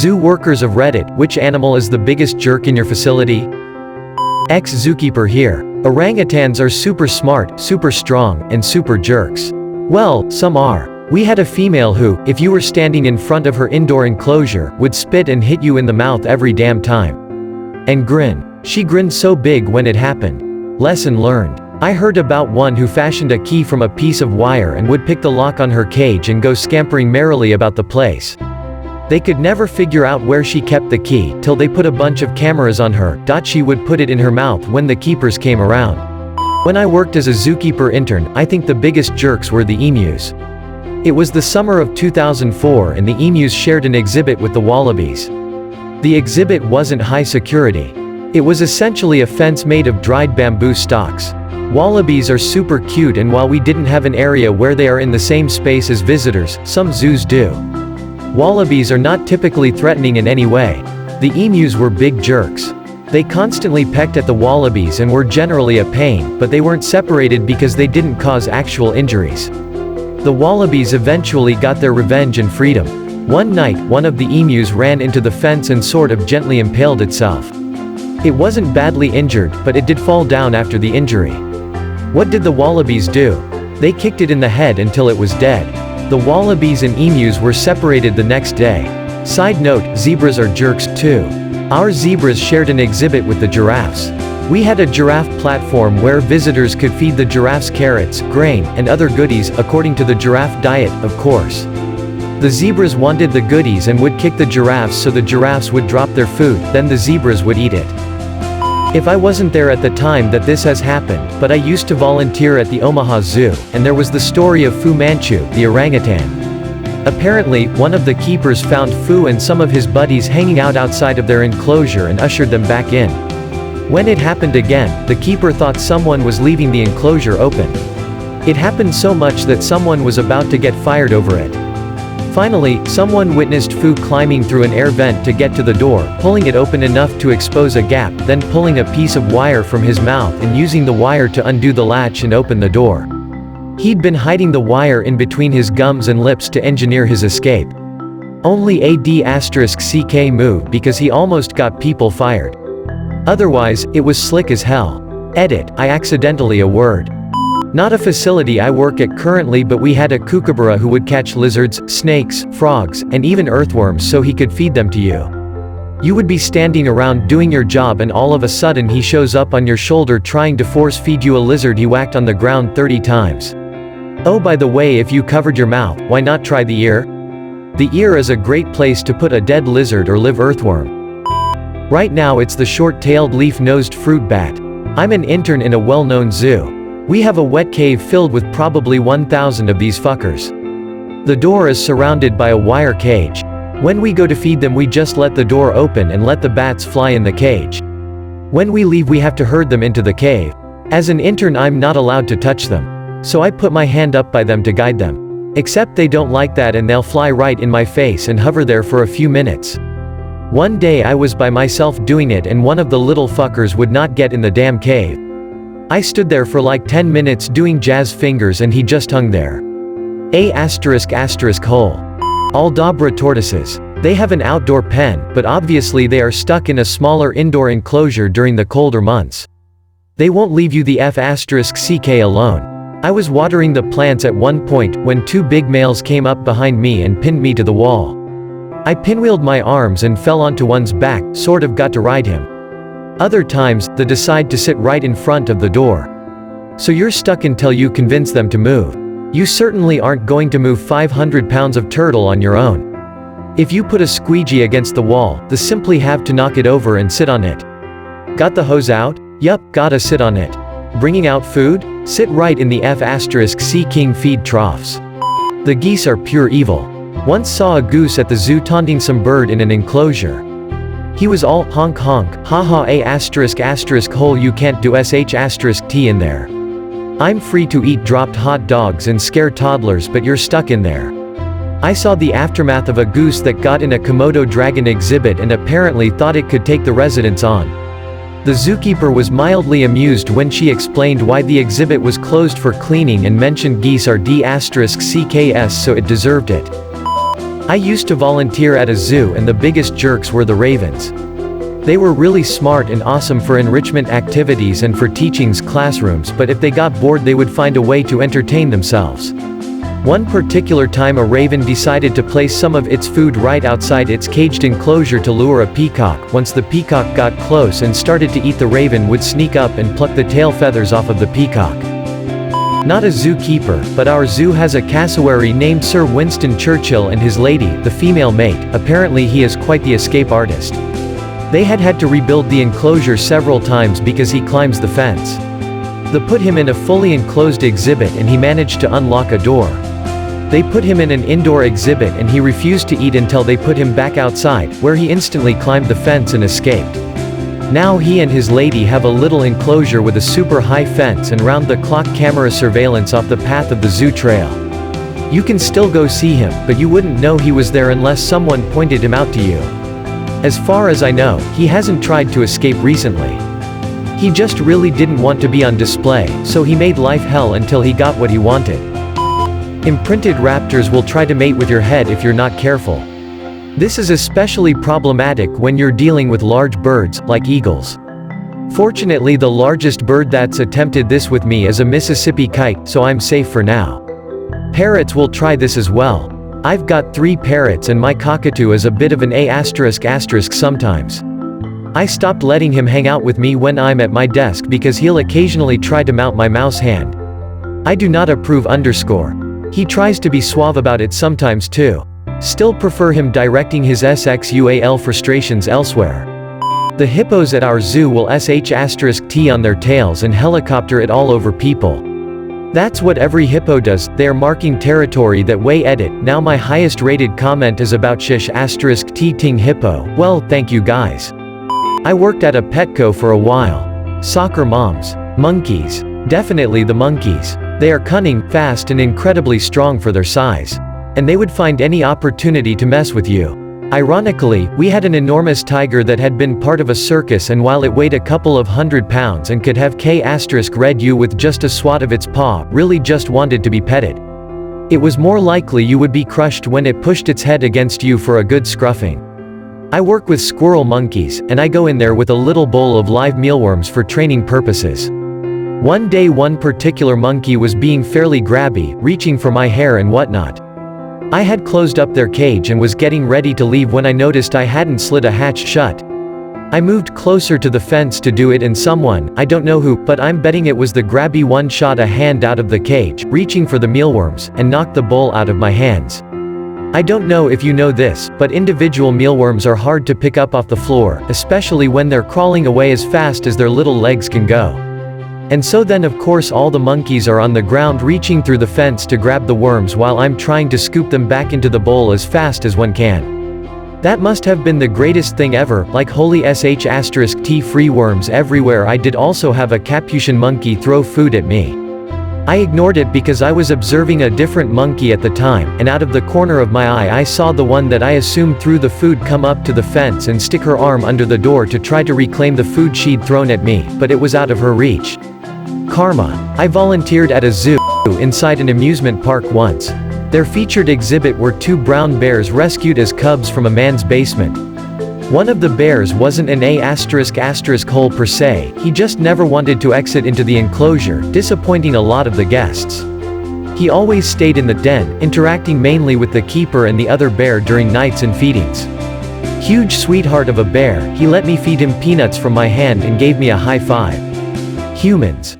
Zoo workers of Reddit, which animal is the biggest jerk in your facility? Ex-zookeeper here. Orangutans are super smart, super strong, and super jerks. Well, some are. We had a female who, if you were standing in front of her indoor enclosure, would spit and hit you in the mouth every damn time. And grin. She grinned so big when it happened. Lesson learned. I heard about one who fashioned a key from a piece of wire and would pick the lock on her cage and go scampering merrily about the place. They could never figure out where she kept the key, till they put a bunch of cameras on her. She would put it in her mouth when the keepers came around. When I worked as a zookeeper intern, I think the biggest jerks were the emus. It was the summer of 2004 and the emus shared an exhibit with the wallabies. The exhibit wasn't high security. It was essentially a fence made of dried bamboo stalks. Wallabies are super cute, and while we didn't have an area where they are in the same space as visitors, some zoos do. Wallabies are not typically threatening in any way. The emus were big jerks. They constantly pecked at the wallabies and were generally a pain, but they weren't separated because they didn't cause actual injuries. The wallabies eventually got their revenge and freedom. One night, one of the emus ran into the fence and sort of gently impaled itself. It wasn't badly injured, but it did fall down after the injury. What did the wallabies do? They kicked it in the head until it was dead. The wallabies and emus were separated the next day. Side note, zebras are jerks too. Our zebras shared an exhibit with the giraffes. We had a giraffe platform where visitors could feed the giraffes carrots, grain, and other goodies, according to the giraffe diet, of course. The zebras wanted the goodies and would kick the giraffes so the giraffes would drop their food, then the zebras would eat it. If I wasn't there at the time that this has happened, but I used to volunteer at the Omaha Zoo, and there was the story of Fu Manchu, the orangutan. Apparently, one of the keepers found Fu and some of his buddies hanging out outside of their enclosure and ushered them back in. When it happened again, the keeper thought someone was leaving the enclosure open. It happened so much that someone was about to get fired over it. Finally, someone witnessed Fu climbing through an air vent to get to the door, pulling it open enough to expose a gap, then pulling a piece of wire from his mouth and using the wire to undo the latch and open the door. He'd been hiding the wire in between his gums and lips to engineer his escape. Only *CK move because he almost got people fired. Otherwise, it was slick as hell. Edit, I accidentally a word. Not a facility I work at currently, but we had a kookaburra who would catch lizards, snakes, frogs, and even earthworms so he could feed them to you. You would be standing around doing your job and all of a sudden he shows up on your shoulder trying to force feed you a lizard he whacked on the ground 30 times. Oh, by the way, if you covered your mouth, why not try the ear? The ear is a great place to put a dead lizard or live earthworm. Right now it's the short-tailed leaf-nosed fruit bat. I'm an intern in a well-known zoo. We have a wet cave filled with probably 1,000 of these fuckers. The door is surrounded by a wire cage. When we go to feed them, we just let the door open and let the bats fly in the cage. When we leave, we have to herd them into the cave. As an intern, I'm not allowed to touch them. So I put my hand up by them to guide them. Except they don't like that and they'll fly right in my face and hover there for a few minutes. One day I was by myself doing it and one of the little fuckers would not get in the damn cave. I stood there for like 10 minutes doing jazz fingers and he just hung there. ***hole. Aldabra tortoises. They have an outdoor pen, but obviously they are stuck in a smaller indoor enclosure during the colder months. They won't leave you the ***ck alone. I was watering the plants at one point when two big males came up behind me and pinned me to the wall. I pinwheeled my arms and fell onto one's back, sort of got to ride him. Other times, they decide to sit right in front of the door. So you're stuck until you convince them to move. You certainly aren't going to move 500 pounds of turtle on your own. If you put a squeegee against the wall, they simply have to knock it over and sit on it. Got the hose out? Yup, gotta sit on it. Bringing out food? Sit right in the ***C king feed troughs. The geese are pure evil. Once saw a goose at the zoo taunting some bird in an enclosure. He was all, honk honk, haha ***hole you can't do ***t in there. I'm free to eat dropped hot dogs and scare toddlers but you're stuck in there. I saw the aftermath of a goose that got in a Komodo dragon exhibit and apparently thought it could take the residents on. The zookeeper was mildly amused when she explained why the exhibit was closed for cleaning and mentioned geese are ***CKS so it deserved it. I used to volunteer at a zoo and the biggest jerks were the ravens. They were really smart and awesome for enrichment activities and for teaching's classrooms, but if they got bored they would find a way to entertain themselves. One particular time a raven decided to place some of its food right outside its caged enclosure to lure a peacock. Once the peacock got close and started to eat, the raven would sneak up and pluck the tail feathers off of the peacock. Not a zookeeper, but our zoo has a cassowary named Sir Winston Churchill and his lady, the female mate. Apparently he is quite the escape artist. They had to rebuild the enclosure several times because he climbs the fence. They put him in a fully enclosed exhibit and he managed to unlock a door. They put him in an indoor exhibit and he refused to eat until they put him back outside, where he instantly climbed the fence and escaped. Now he and his lady have a little enclosure with a super high fence and round-the-clock camera surveillance off the path of the zoo trail. You can still go see him, but you wouldn't know he was there unless someone pointed him out to you. As far as I know, he hasn't tried to escape recently. He just really didn't want to be on display, so he made life hell until he got what he wanted. Imprinted raptors will try to mate with your head if you're not careful. This is especially problematic when you're dealing with large birds, like eagles. Fortunately, the largest bird that's attempted this with me is a Mississippi kite, so I'm safe for now. Parrots will try this as well. I've got 3 parrots and my cockatoo is a bit of an A** sometimes. I stopped letting him hang out with me when I'm at my desk because he'll occasionally try to mount my mouse hand. I do not approve _. He tries to be suave about it sometimes too. Still prefer him directing his sexual frustrations elsewhere. The hippos at our zoo will sh*t on their tails and helicopter it all over people. That's what every hippo does. They are marking territory that way. Edit. Now my highest rated comment is about *t*ting hippo. Well, thank you guys. I worked at a Petco for a while. Soccer moms. Monkeys. Definitely the monkeys. They are cunning, fast and incredibly strong for their size. And they would find any opportunity to mess with you. Ironically, we had an enormous tiger that had been part of a circus, and while it weighed a couple of 100 pounds and could have *read you with just a swat of its paw, really just wanted to be petted. It was more likely you would be crushed when it pushed its head against you for a good scruffing. I work with squirrel monkeys, and I go in there with a little bowl of live mealworms for training purposes. One day one particular monkey was being fairly grabby, reaching for my hair and whatnot. I had closed up their cage and was getting ready to leave when I noticed I hadn't slid a hatch shut. I moved closer to the fence to do it, and someone, I don't know who, but I'm betting it was the grabby one, shot a hand out of the cage, reaching for the mealworms, and knocked the bowl out of my hands. I don't know if you know this, but individual mealworms are hard to pick up off the floor, especially when they're crawling away as fast as their little legs can go. And so then of course all the monkeys are on the ground reaching through the fence to grab the worms while I'm trying to scoop them back into the bowl as fast as one can. That must have been the greatest thing ever, like holy *t free worms everywhere. I did also have a Capuchin monkey throw food at me. I ignored it because I was observing a different monkey at the time, and out of the corner of my eye I saw the one that I assumed threw the food come up to the fence and stick her arm under the door to try to reclaim the food she'd thrown at me, but it was out of her reach. Karma. I volunteered at a zoo inside an amusement park once. Their featured exhibit were 2 brown bears rescued as cubs from a man's basement. One of the bears wasn't an A** hole per se, he just never wanted to exit into the enclosure, disappointing a lot of the guests. He always stayed in the den, interacting mainly with the keeper and the other bear during nights and feedings. Huge sweetheart of a bear, he let me feed him peanuts from my hand and gave me a high five. Humans.